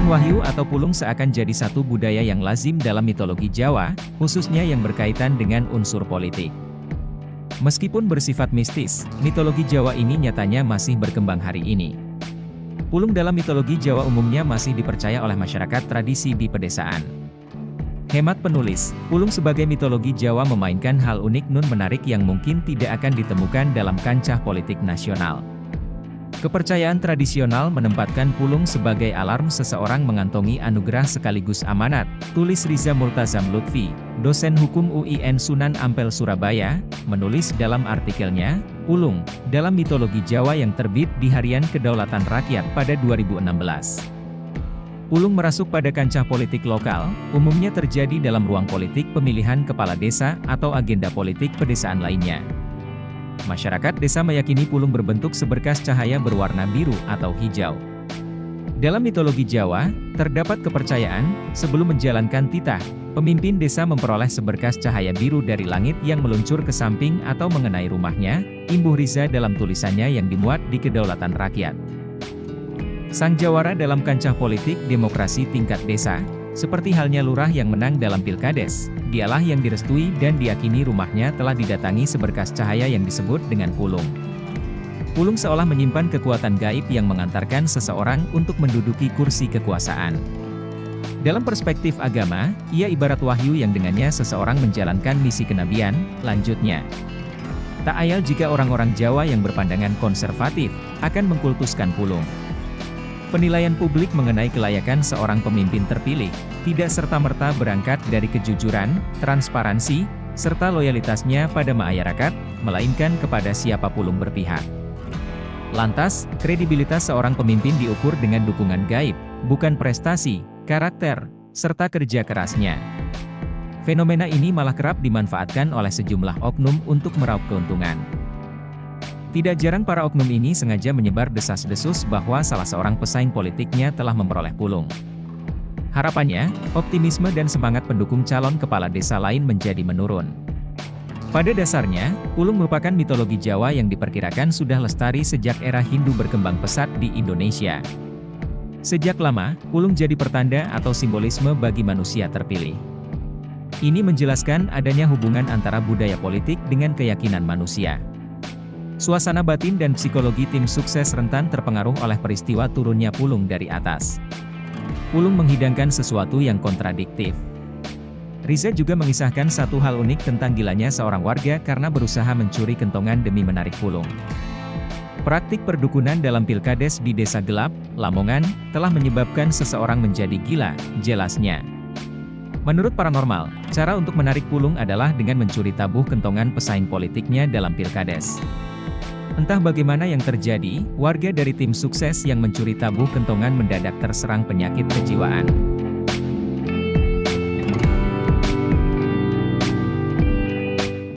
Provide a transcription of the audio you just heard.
Penggunaan wahyu atau pulung seakan jadi satu budaya yang lazim dalam mitologi Jawa, khususnya yang berkaitan dengan unsur politik. Meskipun bersifat mistis, mitologi Jawa ini nyatanya masih berkembang hari ini. Pulung dalam mitologi Jawa umumnya masih dipercaya oleh masyarakat tradisi di pedesaan. Hemat penulis, pulung sebagai mitologi Jawa memainkan hal unik nun menarik yang mungkin tidak akan ditemukan dalam kancah politik nasional. Kepercayaan tradisional menempatkan pulung sebagai alarm seseorang mengantongi anugerah sekaligus amanat, tulis Riza Multazam Lutfi, dosen hukum UIN Sunan Ampel Surabaya, menulis dalam artikelnya, Pulung, dalam mitologi Jawa yang terbit di Harian Kedaulatan Rakyat pada 2016. Pulung merasuk pada kancah politik lokal, umumnya terjadi dalam ruang politik pemilihan kepala desa atau agenda politik pedesaan lainnya. Masyarakat desa meyakini pulung berbentuk seberkas cahaya berwarna biru atau hijau. Dalam mitologi Jawa, terdapat kepercayaan, sebelum menjalankan titah, pemimpin desa memperoleh seberkas cahaya biru dari langit yang meluncur ke samping atau mengenai rumahnya, imbuh Riza dalam tulisannya yang dimuat di Kedaulatan Rakyat. Sang jawara dalam kancah politik demokrasi tingkat desa, seperti halnya lurah yang menang dalam pilkades, dialah yang direstui dan diyakini rumahnya telah didatangi seberkas cahaya yang disebut dengan pulung. Pulung seolah menyimpan kekuatan gaib yang mengantarkan seseorang untuk menduduki kursi kekuasaan. Dalam perspektif agama, ia ibarat wahyu yang dengannya seseorang menjalankan misi kenabian, lanjutnya. Tak ayal jika orang-orang Jawa yang berpandangan konservatif, akan mengkultuskan pulung. Penilaian publik mengenai kelayakan seorang pemimpin terpilih, tidak serta-merta berangkat dari kejujuran, transparansi, serta loyalitasnya pada masyarakat, melainkan kepada siapa pulung berpihak. Lantas, kredibilitas seorang pemimpin diukur dengan dukungan gaib, bukan prestasi, karakter, serta kerja kerasnya. Fenomena ini malah kerap dimanfaatkan oleh sejumlah oknum untuk meraup keuntungan. Tidak jarang para oknum ini sengaja menyebar desas-desus bahwa salah seorang pesaing politiknya telah memperoleh pulung. Harapannya, optimisme dan semangat pendukung calon kepala desa lain menjadi menurun. Pada dasarnya, pulung merupakan mitologi Jawa yang diperkirakan sudah lestari sejak era Hindu berkembang pesat di Indonesia. Sejak lama, pulung jadi pertanda atau simbolisme bagi manusia terpilih. Ini menjelaskan adanya hubungan antara budaya politik dengan keyakinan manusia. Suasana batin dan psikologi tim sukses rentan terpengaruh oleh peristiwa turunnya pulung dari atas. Pulung menghidangkan sesuatu yang kontradiktif. Riza juga mengisahkan satu hal unik tentang gilanya seorang warga karena berusaha mencuri kentongan demi menarik pulung. Praktik perdukunan dalam pilkades di Desa Gelap, Lamongan, telah menyebabkan seseorang menjadi gila, jelasnya. Menurut paranormal, cara untuk menarik pulung adalah dengan mencuri tabuh kentongan pesaing politiknya dalam pilkades. Entah bagaimana yang terjadi, warga dari tim sukses yang mencuri tabuh kentongan mendadak terserang penyakit kejiwaan.